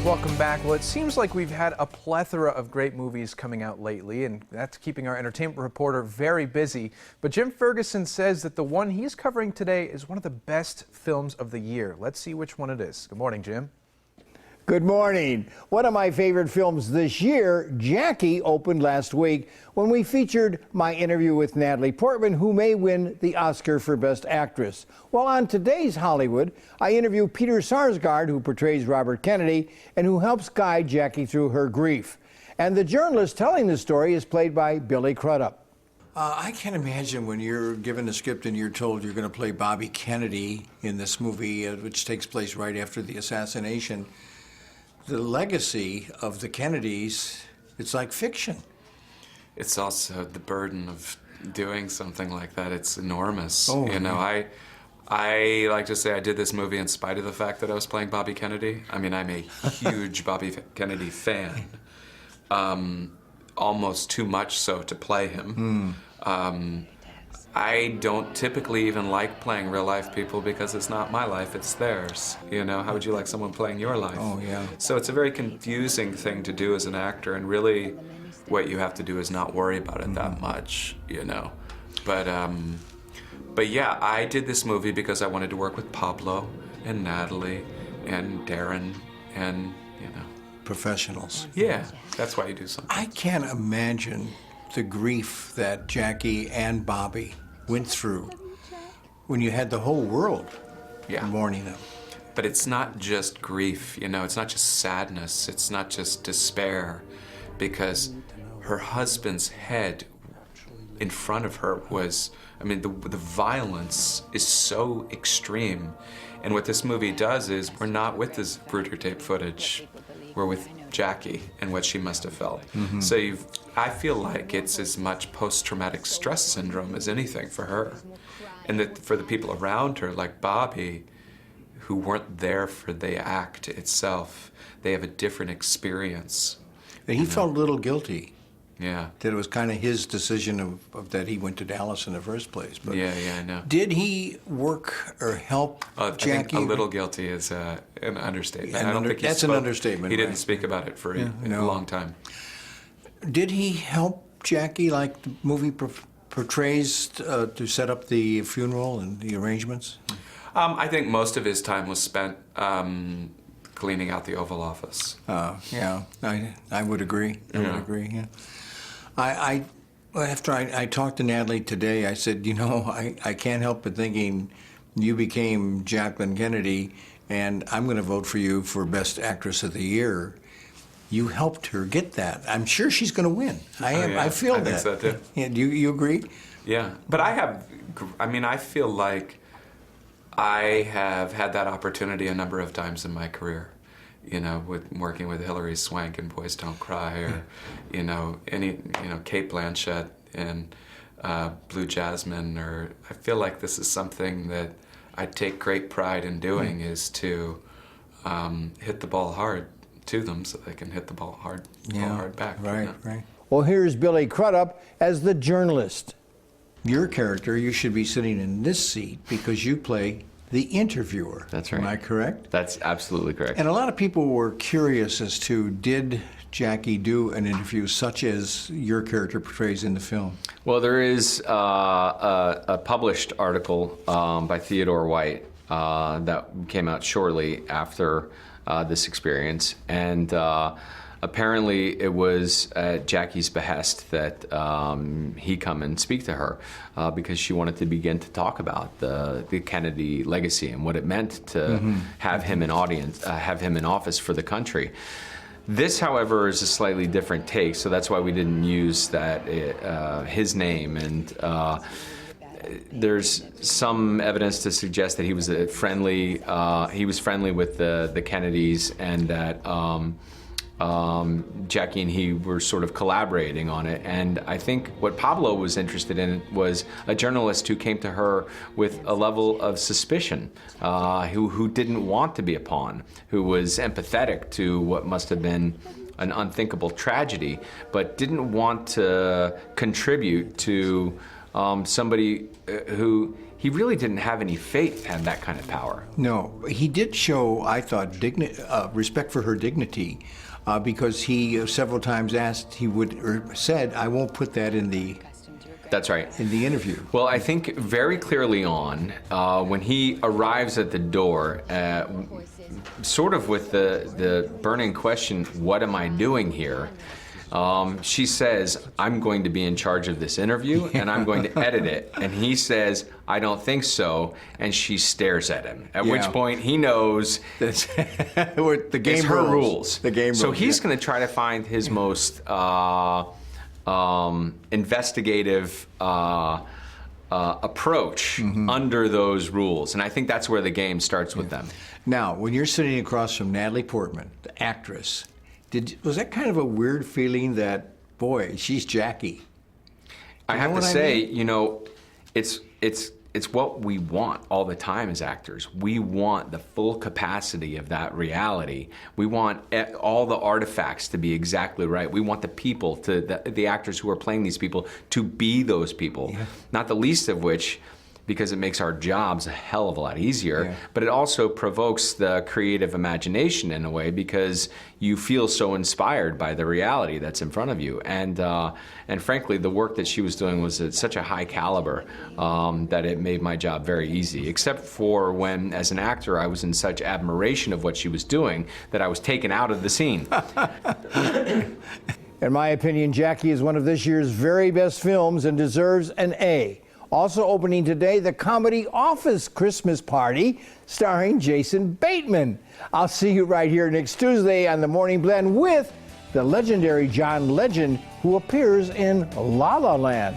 Welcome back. Well, it seems like we've had a plethora of great movies coming out lately, and that's keeping our entertainment reporter very busy. But Jim Ferguson says that the one he's covering today is one of the best films of the year. Let's see which one it is. Good morning, Jim. Good morning. One of my favorite films this year, Jackie, opened last week when we featured my interview with Natalie Portman, who may win the Oscar for Best Actress. Well, on today's Hollywood, I interview Peter Sarsgaard, who portrays Robert Kennedy and who helps guide Jackie through her grief. And the journalist telling the story is played by Billy Crudup. I can't imagine when you're given a script and you're told you're going to play Bobby Kennedy in this movie, which takes place right after the assassination. The legacy of the Kennedys, it's like fiction. It's also the burden of doing something like that. It's enormous. Oh, you know, I like to say I did this movie in spite of the fact that I was playing Bobby Kennedy. I mean, I'm a huge Bobby Kennedy fan. Almost too much so to play him. I don't typically even like playing real life people because it's not my life, it's theirs. You know, how would you like someone playing your life? Oh, yeah. So it's a very confusing thing to do as an actor, and really what you have to do is not worry about it that much, you know. But yeah, I did this movie because I wanted to work with Pablo and Natalie and Darren and, you know. Professionals. Yeah, that's why you do something. I can't imagine the grief that Jackie and Bobby went through when you had the whole world mourning them. But it's not just grief, you know, it's not just sadness, it's not just despair, because her husband's head in front of her was, I mean, the violence is so extreme. And what this movie does is, we're not with this Bruder tape footage, we're with Jackie and what she must have felt. So I feel like it's as much post-traumatic stress syndrome as anything for her. And that for the people around her, like Bobby, who weren't there for the act itself, they have a different experience. And he felt a little guilty. Yeah. That it was kind of his decision of that he went to Dallas in the first place. But yeah, I know. Did he work or help I Jackie? think a little guilty is an understatement. I don't think that's an understatement. He didn't right. speak about it for a long time. Did he help Jackie, like the movie portrays, to set up the funeral and the arrangements? I think most of his time was spent cleaning out the Oval Office. Yeah, I would agree. I would agree, yeah. After I talked to Natalie today, I said, you know, I can't help but thinking you became Jacqueline Kennedy, and I'm going to vote for you for Best Actress of the Year. You helped her get that. I'm sure she's going to win. I feel that. I think so, too. Yeah, do you agree? Yeah, but I feel like I have had that opportunity a number of times in my career. You know, with working with Hilary Swank in Boys Don't Cry, or Cate Blanchett in Blue Jasmine, or I feel like this is something that I take great pride in doing, is to hit the ball hard to them so they can hit the ball hard back. Right, you know? right. Well, here's Billy Crudup as the journalist. Your character, you should be sitting in this seat because you play the interviewer. That's right. Am I correct? That's absolutely correct. And a lot of people were curious as to, did Jackie do an interview such as your character portrays in the film? Well, there is a published article by Theodore White that came out shortly after this experience, and apparently it was at Jackie's behest that he come and speak to her because she wanted to begin to talk about the Kennedy legacy and what it meant to have him in office for the country. This, however, is a slightly different take, so that's why we didn't use his name. And there's some evidence to suggest that he was friendly with the Kennedys, and that Jackie and he were sort of collaborating on it. And I think what Pablo was interested in was a journalist who came to her with a level of suspicion, who didn't want to be a pawn, who was empathetic to what must have been an unthinkable tragedy, but didn't want to contribute to somebody who he really didn't have any faith in that kind of power. No, he did show, I thought, respect for her dignity, because he several times asked, said, "I won't put that in the." That's right. In the interview. Well, I think very clearly on, when he arrives at the door, sort of with the burning question, what am I doing here? She says, I'm going to be in charge of this interview and I'm going to edit it. And he says, I don't think so. And she stares at him, at which point he knows the game it's her rules. The game rules. So he's going to try to find his most investigative approach under those rules. And I think that's where the game starts with them. Now, when you're sitting across from Natalie Portman, the actress, was that kind of a weird feeling that, boy, she's Jackie? I have to say, you know, it's what we want all the time as actors. We want the full capacity of that reality. We want all the artifacts to be exactly right. We want the people, the actors who are playing these people, to be those people. Yeah. Not the least of which, because it makes our jobs a hell of a lot easier, but it also provokes the creative imagination in a way, because you feel so inspired by the reality that's in front of you. And frankly, the work that she was doing was at such a high caliber that it made my job very easy, except for when, as an actor, I was in such admiration of what she was doing that I was taken out of the scene. In my opinion, Jackie is one of this year's very best films and deserves an A. Also opening today, the comedy Office Christmas Party, starring Jason Bateman. I'll see you right here next Tuesday on The Morning Blend with the legendary John Legend, who appears in La La Land.